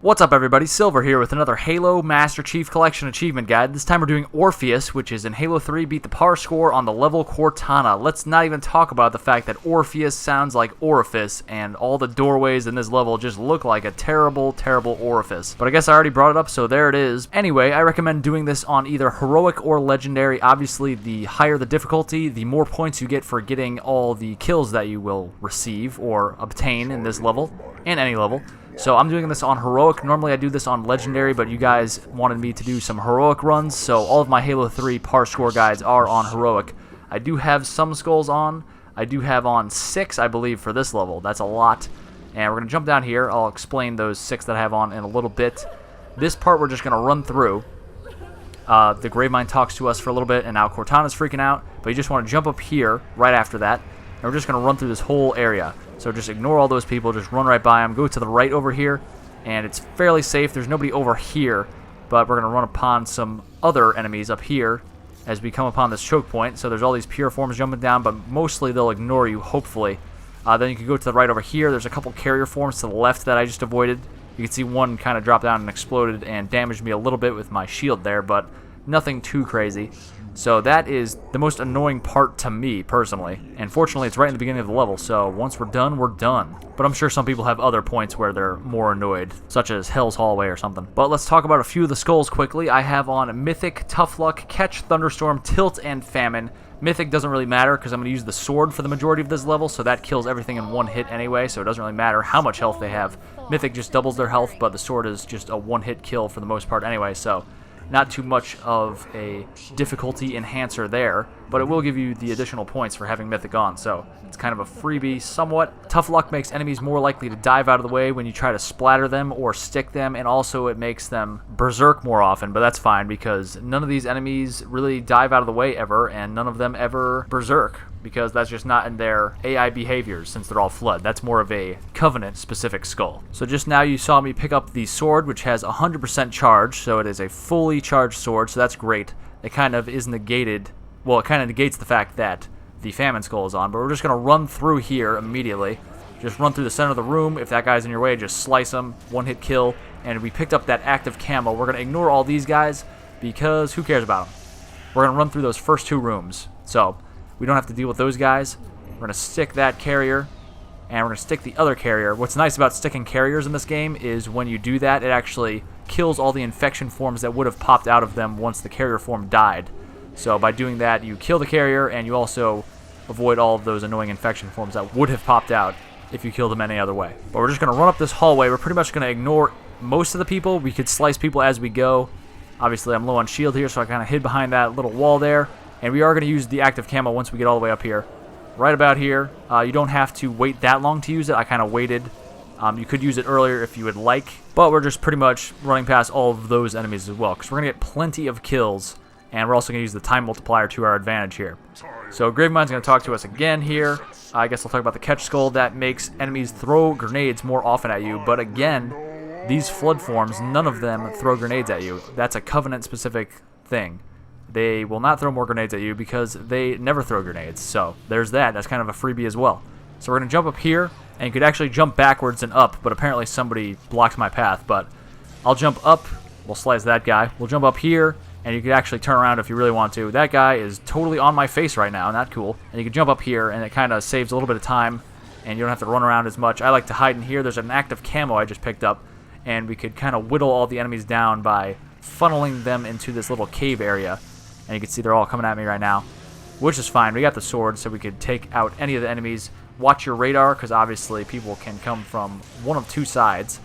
What's up everybody, Silver here with another Halo Master Chief Collection Achievement Guide. This time we're doing Orpheus, which is in Halo 3, beat the power score on the level Cortana. Let's not even talk about the fact that Orpheus sounds like orifice, and all the doorways in this level just look like a terrible, terrible orifice. But I guess I already brought it up, so there it is. Anyway, I recommend doing this on either Heroic or Legendary. Obviously, the higher the difficulty, the more points you get for getting all the kills that you will receive or obtain in this level, and any level. So I'm doing this on Heroic. Normally I do this on Legendary, but you guys wanted me to do some Heroic runs, so all of my Halo 3 par score guides are on Heroic. I do have some skulls on. I do have on 6, I believe, for this level. That's a lot. And we're going to jump down here. I'll explain those 6 that I have on in a little bit. This part we're just going to run through. The Gravemind talks to us for a little bit, and now Cortana's freaking out. But you just want to jump up here right after that. And we're just going to run through this whole area. So just ignore all those people, just run right by them. Go to the right over here, and it's fairly safe. There's nobody over here, but we're going to run upon some other enemies up here as we come upon this choke point. So there's all these pure forms jumping down, but mostly they'll ignore you, hopefully. Then you can go to the right over here. There's a couple carrier forms to the left that I just avoided. You can see one kind of dropped down and exploded and damaged me a little bit with my shield there, but nothing too crazy. So that is the most annoying part to me, personally. And fortunately, it's right in the beginning of the level, so once we're done, we're done. But I'm sure some people have other points where they're more annoyed, such as Hell's Hallway or something. But let's talk about a few of the skulls quickly. I have on Mythic, Tough Luck, Catch, Thunderstorm, Tilt, and Famine. Mythic doesn't really matter because I'm going to use the sword for the majority of this level, so that kills everything in one hit anyway, so it doesn't really matter how much health they have. Mythic just doubles their health, but the sword is just a one-hit kill for the most part anyway, so not too much of a difficulty enhancer there, but it will give you the additional points for having Mythic on, so it's kind of a freebie somewhat. Tough Luck makes enemies more likely to dive out of the way when you try to splatter them or stick them, and also it makes them berserk more often, but that's fine because none of these enemies really dive out of the way ever, and none of them ever berserk, because that's just not in their AI behaviors since they're all Flood. That's more of a Covenant-specific skull. So just now you saw me pick up the sword, which has 100% charge, so it is a fully charged sword, so that's great. It kind of is negated, well, it kind of negates the fact that the Famine skull is on, but we're just going to run through here immediately. Just run through the center of the room. If that guy's in your way, just slice him, one-hit kill, and we picked up that active camo. We're going to ignore all these guys because who cares about them? We're going to run through those first 2 rooms, so we don't have to deal with those guys. We're going to stick that carrier, and we're going to stick the other carrier. What's nice about sticking carriers in this game is when you do that, it actually kills all the infection forms that would have popped out of them once the carrier form died. So by doing that, you kill the carrier, and you also avoid all of those annoying infection forms that would have popped out if you killed them any other way. But we're just going to run up this hallway. We're pretty much going to ignore most of the people. We could slice people as we go. Obviously, I'm low on shield here, so I kind of hid behind that little wall there. And we are going to use the active camo once we get all the way up here. Right about here. You don't have to wait that long to use it. I kind of waited. You could use it earlier if you would like. But we're just pretty much running past all of those enemies as well, because we're going to get plenty of kills. And we're also going to use the time multiplier to our advantage here. So Gravemind's going to talk to us again here. I guess I'll talk about the catch skull. That makes enemies throw grenades more often at you. But again, these Flood forms, none of them throw grenades at you. That's a Covenant-specific thing. They will not throw more grenades at you because they never throw grenades. So there's that. That's kind of a freebie as well. So we're going to jump up here, and you could actually jump backwards and up, but apparently somebody blocked my path. But I'll jump up. We'll slice that guy. We'll jump up here, and you could actually turn around if you really want to. That guy is totally on my face right now. Not cool. And you can jump up here, and it kind of saves a little bit of time, and you don't have to run around as much. I like to hide in here. There's an active camo I just picked up, and we could kind of whittle all the enemies down by funneling them into this little cave area. And you can see they're all coming at me right now, which is fine. We got the sword, so we could take out any of the enemies. Watch your radar, because obviously people can come from one of 2 sides.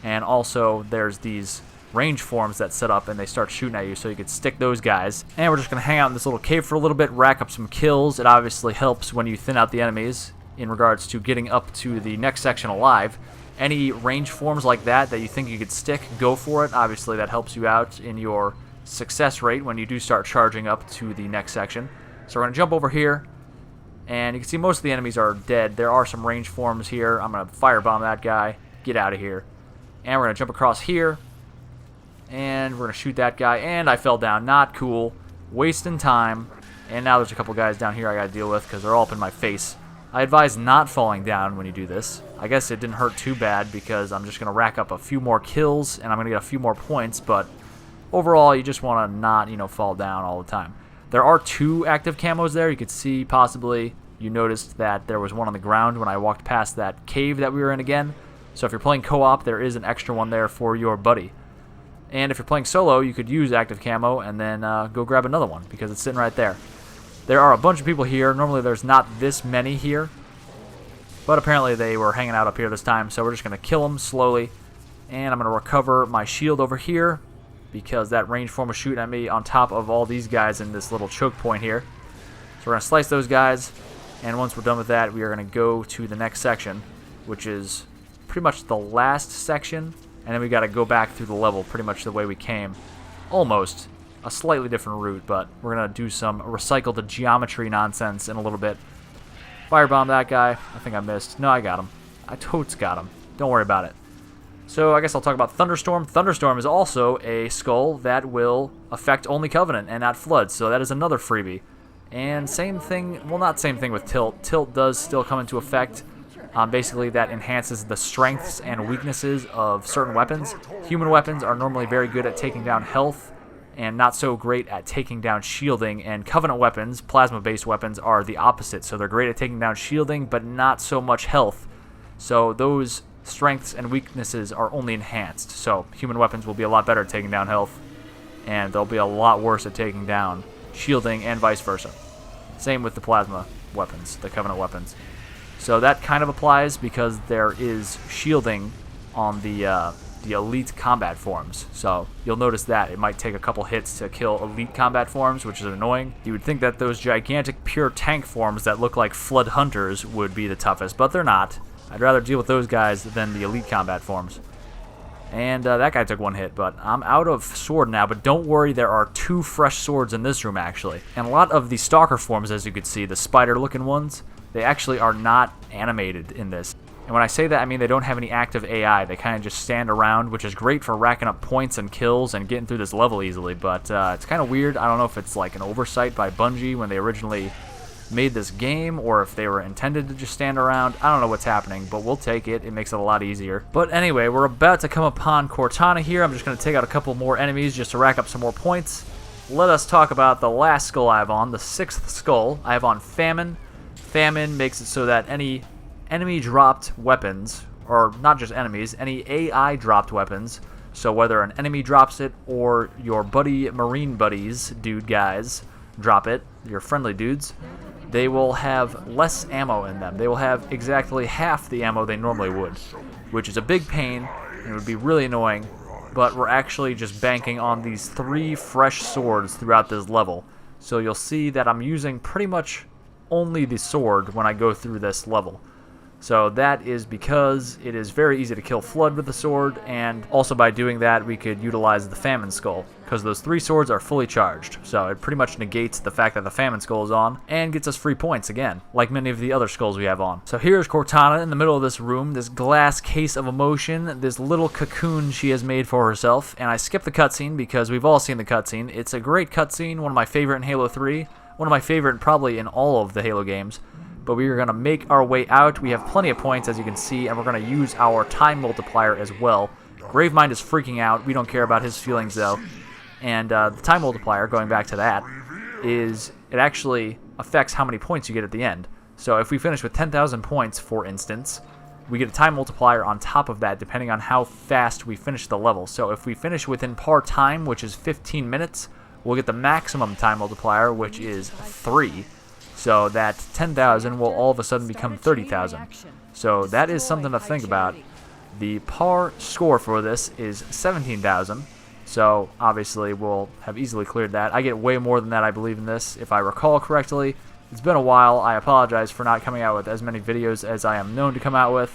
And also, there's these range forms that set up, and they start shooting at you, so you could stick those guys. And we're just going to hang out in this little cave for a little bit, rack up some kills. It obviously helps when you thin out the enemies in regards to getting up to the next section alive. Any range forms like that you think you could stick, go for it. Obviously, that helps you out in your success rate when you do start charging up to the next section. So we're going to jump over here, and you can see most of the enemies are dead. There are some range forms here. I'm going to firebomb that guy, get out of here. And we're going to jump across here, and we're going to shoot that guy, and I fell down. Not cool. Wasting time. And now there's a couple guys down here I got to deal with because they're all up in my face. I advise not falling down when you do this. I guess it didn't hurt too bad because I'm just going to rack up a few more kills and I'm going to get a few more points, but overall you just want to not, fall down all the time. There are 2 active camos there. You could see possibly you noticed that there was one on the ground when I walked past that cave that we were in again. So if you're playing co-op, there is an extra one there for your buddy. And if you're playing solo, you could use active camo and then go grab another one because it's sitting right there. There are a bunch of people here. Normally there's not this many here, but apparently they were hanging out up here this time, so we're just going to kill them slowly. And I'm going to recover my shield over here because that range form was shooting at me on top of all these guys in this little choke point here. So we're going to slice those guys, and once we're done with that, we are going to go to the next section, which is pretty much the last section, and then we got to go back through the level pretty much the way we came. Almost. A slightly different route, but we're going to do some recycled geometry nonsense in a little bit. Firebomb that guy. I think I missed. No, I got him. I totes got him. Don't worry about it. So I guess I'll talk about Thunderstorm. Thunderstorm is also a skull that will affect only Covenant and not Flood, so that is another freebie. And same thing, well, not same thing with Tilt. Tilt does still come into effect. Basically, that enhances the strengths and weaknesses of certain weapons. Human weapons are normally very good at taking down health and not so great at taking down shielding, and Covenant weapons, plasma-based weapons, are the opposite. So they're great at taking down shielding, but not so much health. So those strengths and weaknesses are only enhanced. So human weapons will be a lot better at taking down health, and they'll be a lot worse at taking down shielding, and vice versa. Same with the plasma weapons, the Covenant weapons. So that kind of applies because there is shielding on the elite combat forms. So you'll notice that it might take a couple hits to kill elite combat forms, which is annoying. You would think that those gigantic pure tank forms that look like Flood Hunters would be the toughest, but they're not. I'd rather deal with those guys than the elite combat forms. And that guy took 1 hit, but I'm out of sword now, but don't worry, there are 2 fresh swords in this room, actually. And a lot of the stalker forms, as you can see, the spider-looking ones, they actually are not animated in this. And when I say that, I mean they don't have any active AI. They kind of just stand around, which is great for racking up points and kills and getting through this level easily, but it's kind of weird. I don't know if it's like an oversight by Bungie when they originally made this game, or if they were intended to just stand around. I don't know what's happening, but we'll take it. It makes it a lot easier. But anyway, we're about to come upon Cortana here. I'm just going to take out a couple more enemies just to rack up some more points. Let us talk about the last skull I have on, the 6th skull. I have on Famine. Famine makes it so that any enemy-dropped weapons, or not just enemies, any AI-dropped weapons, so whether an enemy drops it or your marine buddies, dude guys, drop it, your friendly dudes, they will have less ammo in them. They will have exactly half the ammo they normally would, which is a big pain, and it would be really annoying, but we're actually just banking on these 3 fresh swords throughout this level. So you'll see that I'm using pretty much only the sword when I go through this level. So that is because it is very easy to kill Flood with the sword, and also by doing that we could utilize the Famine Skull, because those 3 swords are fully charged. So it pretty much negates the fact that the Famine Skull is on, and gets us free points again, like many of the other skulls we have on. So here's Cortana in the middle of this room, this glass case of emotion, this little cocoon she has made for herself, and I skipped the cutscene because we've all seen the cutscene. It's a great cutscene, one of my favorite in Halo 3, one of my favorite probably in all of the Halo games. But we are going to make our way out. We have plenty of points, as you can see, and we're going to use our time multiplier as well. Gravemind is freaking out. We don't care about his feelings, though. And the time multiplier, going back to that, is it actually affects how many points you get at the end. So if we finish with 10,000 points, for instance, we get a time multiplier on top of that, depending on how fast we finish the level. So if we finish within par time, which is 15 minutes, we'll get the maximum time multiplier, which is 3. So that 10,000 will all of a sudden become 30,000. So that is something to think about. The par score for this is 17,000. So obviously we'll have easily cleared that. I get way more than that, I believe, in this, if I recall correctly. It's been a while. I apologize for not coming out with as many videos as I am known to come out with.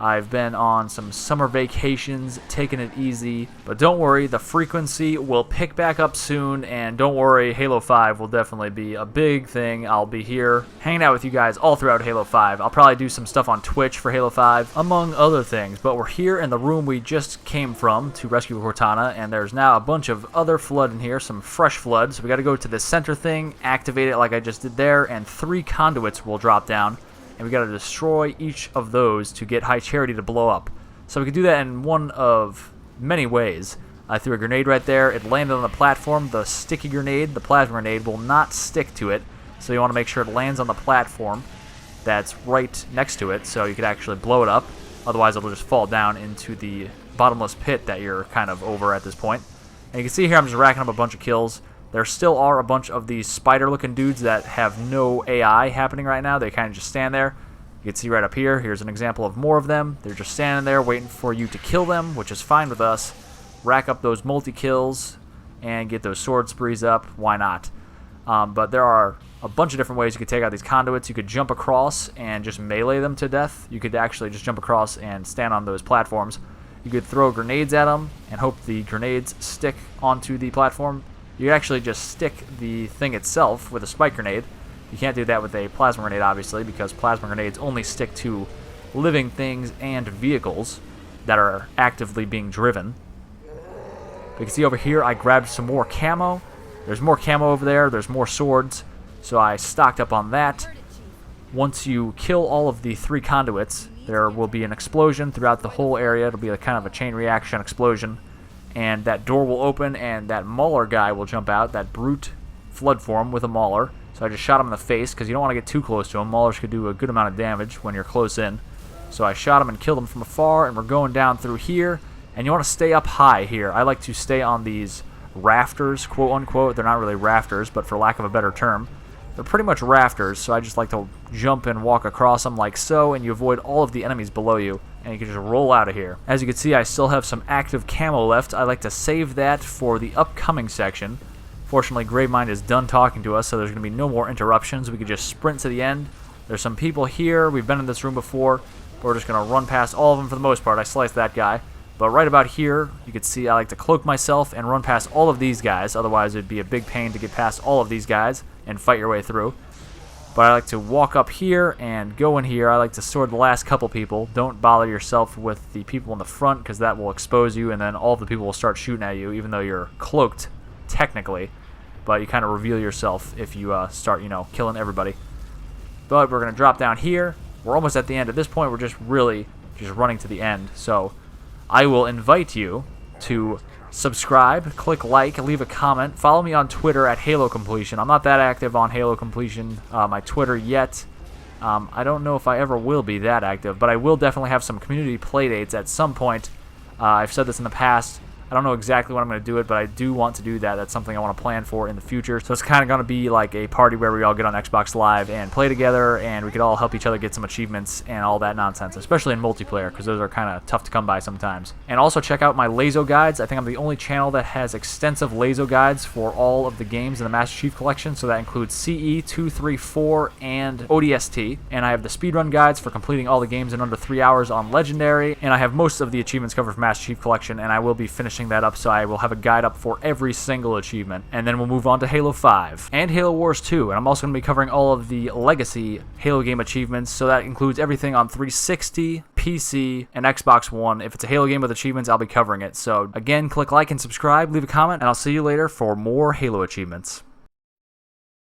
I've been on some summer vacations, taking it easy, but don't worry, the frequency will pick back up soon, and don't worry, Halo 5 will definitely be a big thing. I'll be here hanging out with you guys all throughout Halo 5. I'll probably do some stuff on Twitch for Halo 5, among other things, but we're here in the room we just came from to rescue Cortana, and there's now a bunch of other Flood in here, some fresh Flood, so we gotta go to the center thing, activate it like I just did there, and 3 conduits will drop down. and we got to destroy each of those to get high charity to blow up. So we could do that in one of many ways. I threw a grenade right there. It landed on the platform. The sticky grenade, the plasma grenade, will not stick to it. So you want to make sure it lands on the platform that's right next to it so you could actually blow it up. Otherwise, it'll just fall down into the bottomless pit that you're kind of over at this point. And you can see here I'm just racking up a bunch of kills. There still are a bunch of these spider-looking dudes that have no AI happening right now. They kind of just stand there. You can see right up here, here's an example of more of them. They're just standing there waiting for you to kill them, which is fine with us. Rack up those multi-kills and get those sword sprees up. Why not? But there are a bunch of different ways you could take out these conduits. You could jump across and just melee them to death. You could actually just jump across and stand on those platforms. You could throw grenades at them and hope the grenades stick onto the platform. You could actually just stick the thing itself with a spike grenade. You can't do that with a plasma grenade, obviously, because plasma grenades only stick to living things and vehicles that are actively being driven. You can see over here I grabbed some more camo. There's more camo over there. There's more swords. So I stocked up on that. Once you kill all of the 3 conduits, there will be an explosion throughout the whole area. It'll be a kind of a chain reaction explosion. And that door will open and that mauler guy will jump out, that brute flood form with a mauler. So I just shot him in the face because you don't want to get too close to him. Maulers could do a good amount of damage when you're close in. So I shot him and killed him from afar, and we're going down through here. And you want to stay up high here. I like to stay on these rafters, quote unquote. They're not really rafters, but for lack of a better term, they're pretty much rafters. So I just like to jump and walk across them like so, and you avoid all of the enemies below you, and you can just roll out of here. As you can see, I still have some active camo left. I like to save that for the upcoming section. Fortunately, Gravemind is done talking to us, so there's going to be no more interruptions. We can just sprint to the end. There's some people here. We've been in this room before. But we're just going to run past all of them for the most part. I sliced that guy. But right about here, you can see I like to cloak myself and run past all of these guys. Otherwise, it'd be a big pain to get past all of these guys and fight your way through. But I like to walk up here and go in here. I like to sword the last couple people. Don't bother yourself with the people in the front because that will expose you, and then all of the people will start shooting at you, even though you're cloaked, technically. But you kind of reveal yourself if you start, killing everybody. But we're going to drop down here. We're almost at the end. At this point, we're just really just running to the end. So I will invite you to subscribe, click like, leave a comment. Follow me on Twitter at HaloCompletion. I'm not that active on HaloCompletion, my Twitter yet. I don't know if I ever will be that active, but I will definitely have some community playdates at some point. I've said this in the past. I don't know exactly when I'm going to do it, but I do want to do that. That's something I want to plan for in the future. So it's kind of going to be like a party where we all get on Xbox Live and play together, and we could all help each other get some achievements and all that nonsense, especially in multiplayer, because those are kind of tough to come by sometimes. And also check out my Lazo guides. I think I'm the only channel that has extensive Lazo guides for all of the games in the Master Chief Collection, so that includes CE, 2, 3, 4, and ODST. And I have the speedrun guides for completing all the games in under 3 hours on Legendary, and I have most of the achievements covered for Master Chief Collection, and I will be finishing that up, so I will have a guide up for every single achievement. And then we'll move on to Halo 5 and Halo Wars 2, and I'm also going to be covering all of the legacy Halo game achievements, so that includes everything on 360, PC, and Xbox One. If it's a Halo game with achievements, I'll be covering it. So again, click like and subscribe, leave a comment, and I'll see you later for more Halo achievements.